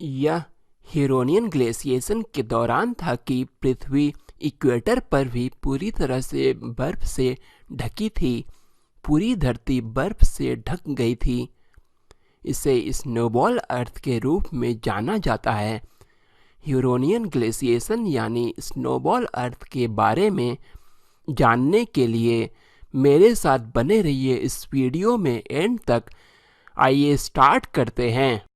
यह ह्यूरोनियन ग्लेशिएशन के दौरान था कि पृथ्वी इक्वेटर पर भी पूरी तरह से बर्फ से ढकी थी। पूरी धरती बर्फ से ढक गई थी। इसे स्नोबॉल अर्थ के रूप में जाना जाता है। ह्यूरोनियन ग्लेशिएशन यानी स्नोबॉल अर्थ के बारे में जानने के लिए मेरे साथ बने रहिए इस वीडियो में एंड तक। आइए स्टार्ट करते हैं।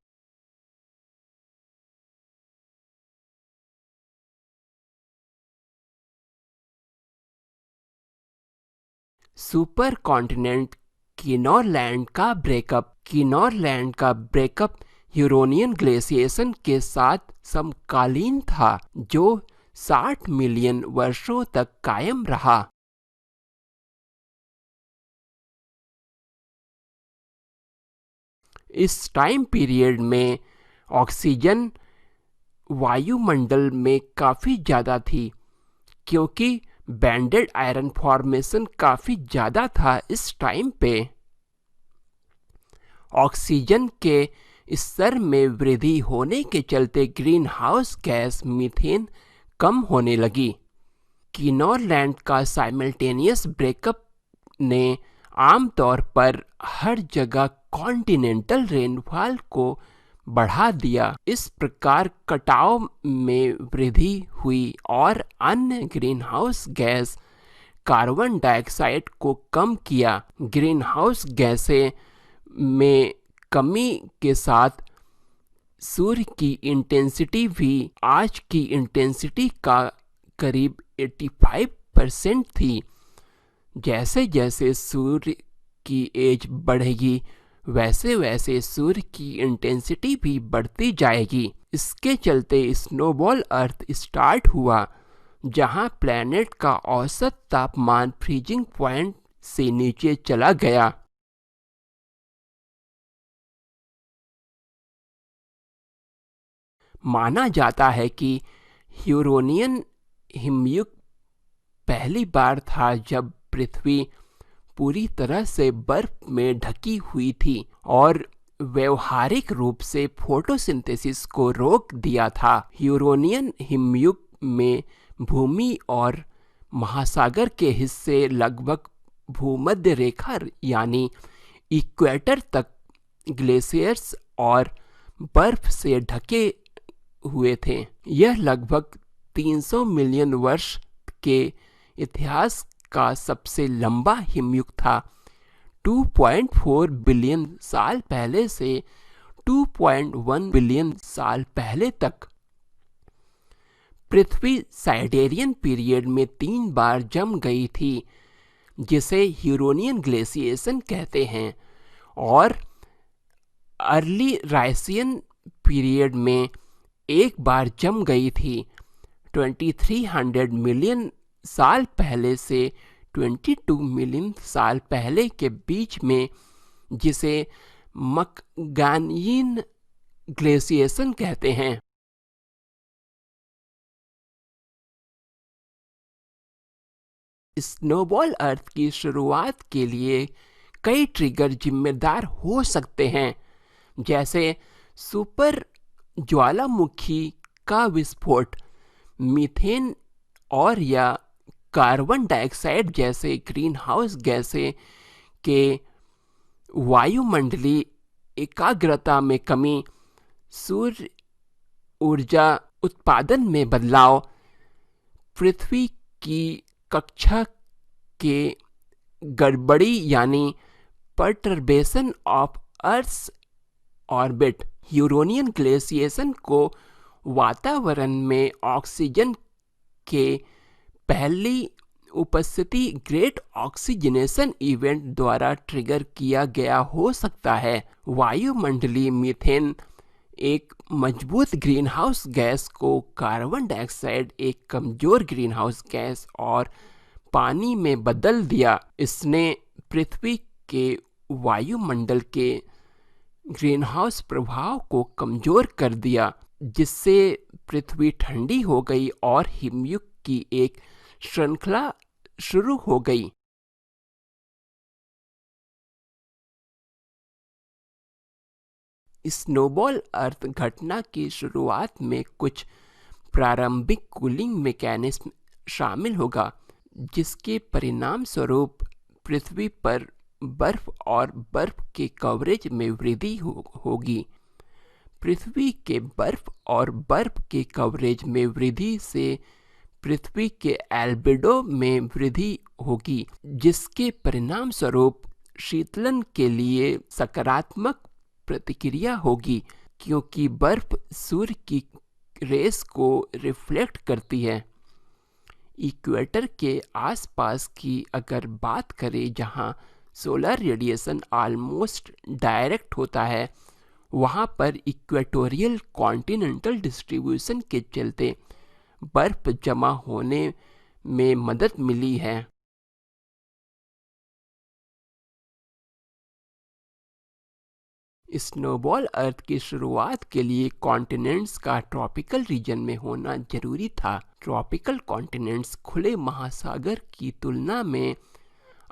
सुपर कॉन्टिनेंट किनोरलैंड का ब्रेकअप ह्यूरोनियन ग्लेशिएशन के साथ समकालीन था, जो 60 मिलियन वर्षों तक कायम रहा। इस टाइम पीरियड में ऑक्सीजन वायुमंडल में काफ़ी ज़्यादा थी, क्योंकि बैंडेड आयरन फॉर्मेशन काफ़ी ज़्यादा था। इस टाइम पे ऑक्सीजन के स्तर में वृद्धि होने के चलते ग्रीन हाउस गैस मीथेन कम होने लगी। किनोरलैंड का साइमल्टेनियस ब्रेकअप ने आमतौर पर हर जगह कॉन्टिनेंटल रेनफॉल को बढ़ा दिया। इस प्रकार कटाव में वृद्धि हुई और अन्य ग्रीनहाउस गैस कार्बन डाइऑक्साइड को कम किया। ग्रीनहाउस गैसें में कमी के साथ सूर्य की इंटेंसिटी भी आज की इंटेंसिटी का करीब 85% थी। जैसे जैसे सूर्य की एज बढ़ेगी, वैसे वैसे सूर्य की इंटेंसिटी भी बढ़ती जाएगी। इसके चलते स्नोबॉल अर्थ स्टार्ट हुआ, जहां प्लैनेट का औसत तापमान फ्रीजिंग पॉइंट से नीचे चला गया। माना जाता है कि ह्यूरोनियन हिमयुग पहली बार था जब पृथ्वी पूरी तरह से बर्फ में ढकी हुई थी और व्यवहारिक रूप से फोटोसिंथेसिस को रोक दिया था। ह्यूरोनियन हिमयुग में भूमि और महासागर के हिस्से लगभग भूमध्य रेखा यानी इक्वेटर तक ग्लेशियर्स और बर्फ से ढके हुए थे। यह लगभग 300 मिलियन वर्ष के इतिहास का सबसे लंबा हिमयुग था। 2.4 बिलियन साल पहले से 2.1 बिलियन साल पहले तक पृथ्वी साइडेरियन पीरियड में 3 बार जम गई थी, जिसे ह्यूरोनियन ग्लेशिएशन कहते हैं, और अर्ली राइसियन पीरियड में एक बार जम गई थी। 2300 मिलियन साल पहले से 22 मिलियन साल पहले के बीच में, जिसे मकगानियन ग्लेशिएशन कहते हैं। स्नोबॉल अर्थ की शुरुआत के लिए कई ट्रिगर जिम्मेदार हो सकते हैं, जैसे सुपर ज्वालामुखी का विस्फोट, मीथेन और या कार्बन डाइऑक्साइड जैसे ग्रीन हाउस गैसें के वायुमंडलीय एकाग्रता में कमी, सूर्य ऊर्जा उत्पादन में बदलाव, पृथ्वी की कक्षा के गड़बड़ी यानी perturbation of earth orbit. Huronian glaciation को वातावरण में ऑक्सीजन के पहली उपस्थिति ग्रेट ऑक्सीजनेशन इवेंट द्वारा ट्रिगर किया गया हो सकता है। वायुमंडलीय मीथेन एक मजबूत ग्रीनहाउस गैस को कार्बन डाइऑक्साइड एक कमजोर ग्रीनहाउस गैस और पानी में बदल दिया। इसने पृथ्वी के वायुमंडल के ग्रीनहाउस प्रभाव को कमजोर कर दिया, जिससे पृथ्वी ठंडी हो गई और हिमयुग की एक श्रृंखला शुरू हो गई। स्नोबॉल अर्थ घटना की शुरुआत में कुछ प्रारंभिक कूलिंग मैकेनिज्म शामिल होगा, जिसके परिणाम स्वरूप पृथ्वी पर बर्फ और बर्फ के कवरेज में वृद्धि होगी। पृथ्वी के बर्फ और बर्फ के कवरेज में वृद्धि से पृथ्वी के एल्बिडो में वृद्धि होगी, जिसके परिणाम स्वरूप शीतलन के लिए सकारात्मक प्रतिक्रिया होगी, क्योंकि बर्फ सूर्य की रेस को रिफ्लेक्ट करती है। इक्वेटर के आसपास की अगर बात करें, जहां सोलर रेडिएशन ऑलमोस्ट डायरेक्ट होता है, वहां पर इक्वेटोरियल कॉन्टिनेंटल डिस्ट्रीब्यूशन के चलते बर्फ जमा होने में मदद मिली है। स्नोबॉल अर्थ की शुरुआत के लिए कॉन्टिनेंट्स का ट्रॉपिकल रीजन में होना जरूरी था। ट्रॉपिकल कॉन्टिनेंट्स खुले महासागर की तुलना में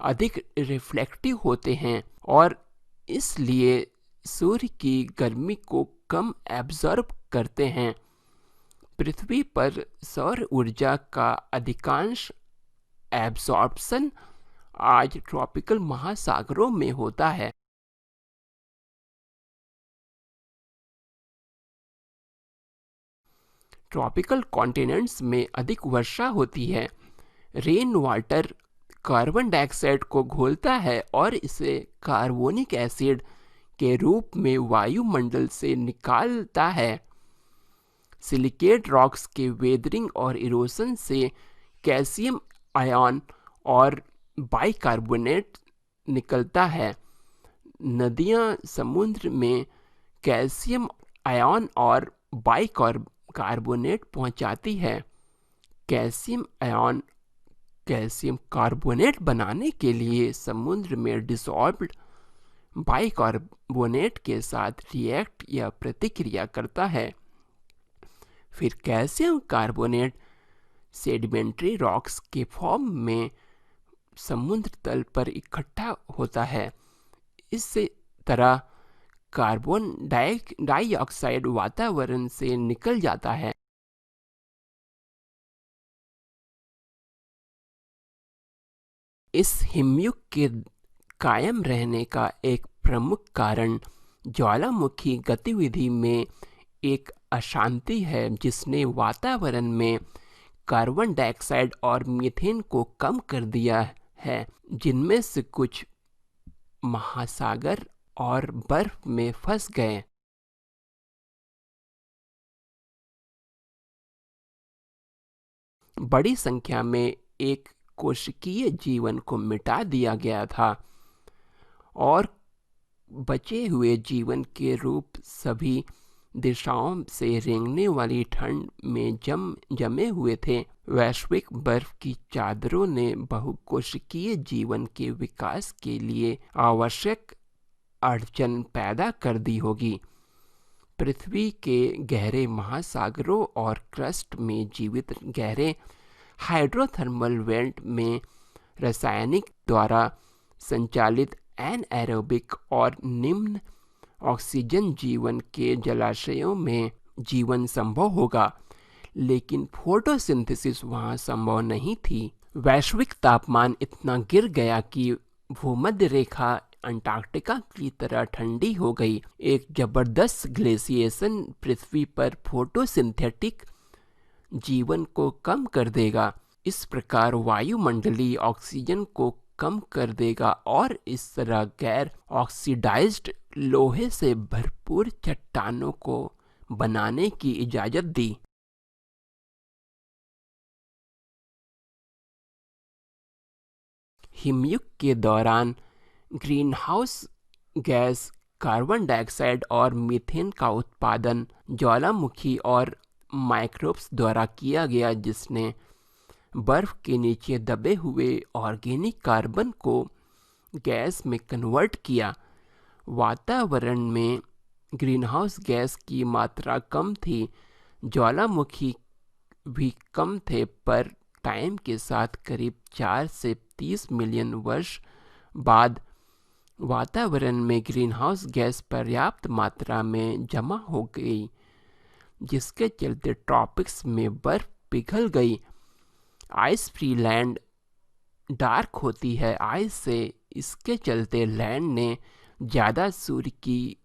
अधिक रिफ्लेक्टिव होते हैं और इसलिए सूर्य की गर्मी को कम एब्जॉर्ब करते हैं। पृथ्वी पर सौर ऊर्जा का अधिकांश एब्जॉर्प्शन आज ट्रॉपिकल महासागरों में होता है। ट्रॉपिकल कॉन्टिनेंट्स में अधिक वर्षा होती है। रेन वाटर कार्बन डाइऑक्साइड को घोलता है और इसे कार्बोनिक एसिड के रूप में वायुमंडल से निकालता है। सिलिकेट रॉक्स के वेदरिंग और इरोशन से कैल्शियम आयन और बाइकार्बोनेट निकलता है। नदियां समुद्र में कैल्शियम आयन और बाइकार्बोनेट पहुंचाती है। कैल्शियम आयन कैल्शियम कार्बोनेट बनाने के लिए समुद्र में डिसॉल्व्ड बाइकार्बोनेट के साथ रिएक्ट या प्रतिक्रिया करता है। फिर कैल्शियम कार्बोनेट सेडिमेंट्री रॉक्स के फॉर्म में समुद्र तल पर इकट्ठा होता है। इस तरह कार्बन डाइऑक्साइड वातावरण से निकल जाता है। इस हिमयुग के कायम रहने का एक प्रमुख कारण ज्वालामुखी गतिविधि में एक अशांति है, जिसने वातावरण में कार्बन डाइऑक्साइड और मीथेन को कम कर दिया है, जिनमें से कुछ महासागर और बर्फ में फंस गए। बड़ी संख्या में एक कोशिकीय जीवन को मिटा दिया गया था और बचे हुए जीवन के रूप सभी दिशाओं से रेंगने वाली ठंड में जमे हुए थे। वैश्विक बर्फ की चादरों ने बहुकोशिकीय जीवन के विकास के लिए आवश्यक अड़चन पैदा कर दी होगी। पृथ्वी के गहरे महासागरों और क्रस्ट में जीवित गहरे हाइड्रोथर्मल वेंट में रासायनिक द्वारा संचालित एनएरोबिक और निम्न ऑक्सीजन जीवन के जलाशयों में जीवन संभव होगा, लेकिन फोटोसिंथेसिस वहां संभव नहीं थी। वैश्विक तापमान इतना गिर गया कि भूमध्य रेखा अंटार्कटिका की तरह ठंडी हो गई। एक जबरदस्त ग्लेशिएशन पृथ्वी पर फोटोसिंथेटिक जीवन को कम कर देगा। इस प्रकार वायुमंडलीय ऑक्सीजन को कम कर देगा और इस तरह गैर ऑक्सीडाइज्ड लोहे से भरपूर चट्टानों को बनाने की इजाजत दी। हिमयुग के दौरान ग्रीनहाउस गैस कार्बन डाइऑक्साइड और मीथेन का उत्पादन ज्वालामुखी और माइक्रोब्स द्वारा किया गया, जिसने बर्फ के नीचे दबे हुए ऑर्गेनिक कार्बन को गैस में कन्वर्ट किया। वातावरण में ग्रीनहाउस गैस की मात्रा कम थी, ज्वालामुखी भी कम थे, पर टाइम के साथ करीब 4 से 30 मिलियन वर्ष बाद वातावरण में ग्रीनहाउस गैस पर्याप्त मात्रा में जमा हो गई, जिसके चलते ट्रॉपिक्स में बर्फ पिघल गई। आइस फ्री लैंड डार्क होती है आइस से। इसके चलते लैंड ने ज़्यादा सूर्य की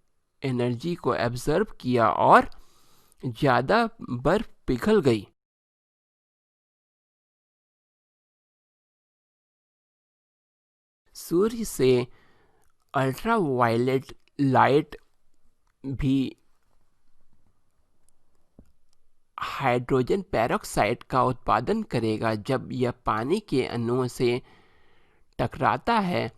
एनर्जी को एब्जर्व किया और ज़्यादा बर्फ पिघल गई। सूर्य से अल्ट्रावायलेट लाइट भी हाइड्रोजन पेरोक्साइड का उत्पादन करेगा जब यह पानी के अणुओं से टकराता है।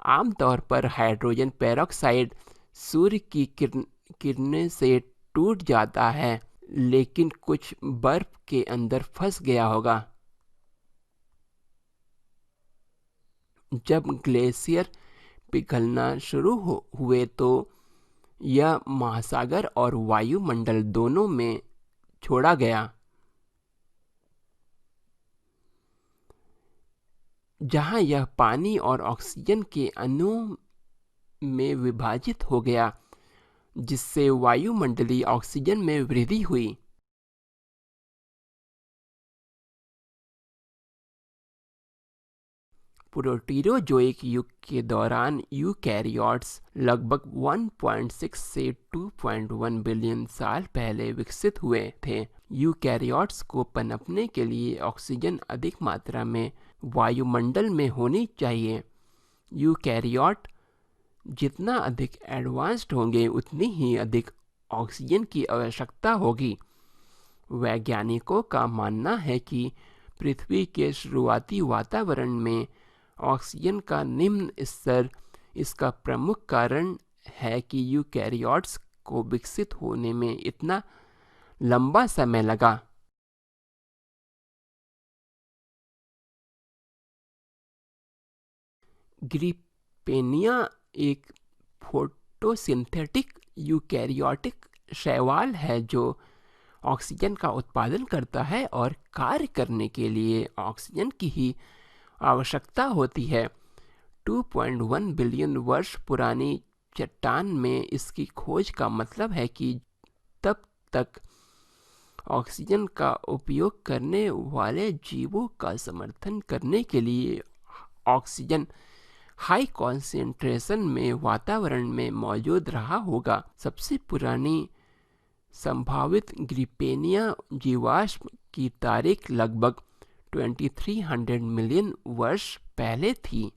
आमतौर पर हाइड्रोजन पेरोक्साइड सूर्य की किरणें से टूट जाता है, लेकिन कुछ बर्फ के अंदर फंस गया होगा। जब ग्लेशियर पिघलना शुरू हुए तो यह महासागर और वायुमंडल दोनों में छोड़ा गया, जहां यह पानी और ऑक्सीजन के अणुओं में विभाजित हो गया, जिससे वायुमंडलीय ऑक्सीजन में वृद्धि हुई। प्रोटीरोजोइक युग के दौरान यूकैरियोट्स लगभग 1.6 से 2.1 बिलियन साल पहले विकसित हुए थे। यूकैरियोट्स को पनपने के लिए ऑक्सीजन अधिक मात्रा में वायुमंडल में होनी चाहिए। यूकैरियोट जितना अधिक एडवांस्ड होंगे, उतनी ही अधिक ऑक्सीजन की आवश्यकता होगी। वैज्ञानिकों का मानना है कि पृथ्वी के शुरुआती वातावरण में ऑक्सीजन का निम्न स्तर इसका प्रमुख कारण है कि यूकैरियोट्स को विकसित होने में इतना लंबा समय लगा। ग्रिपेनिया एक फोटोसिंथेटिक यूकैरियोटिक शैवाल है जो ऑक्सीजन का उत्पादन करता है और कार्य करने के लिए ऑक्सीजन की ही आवश्यकता होती है। 2.1 बिलियन वर्ष पुरानी चट्टान में इसकी खोज का मतलब है कि तब तक ऑक्सीजन का उपयोग करने वाले जीवों का समर्थन करने के लिए ऑक्सीजन हाई कॉन्सेंट्रेशन में वातावरण में मौजूद रहा होगा। सबसे पुरानी संभावित ग्रिपेनिया जीवाश्म की तारीख लगभग 2300 मिलियन वर्ष पहले थी।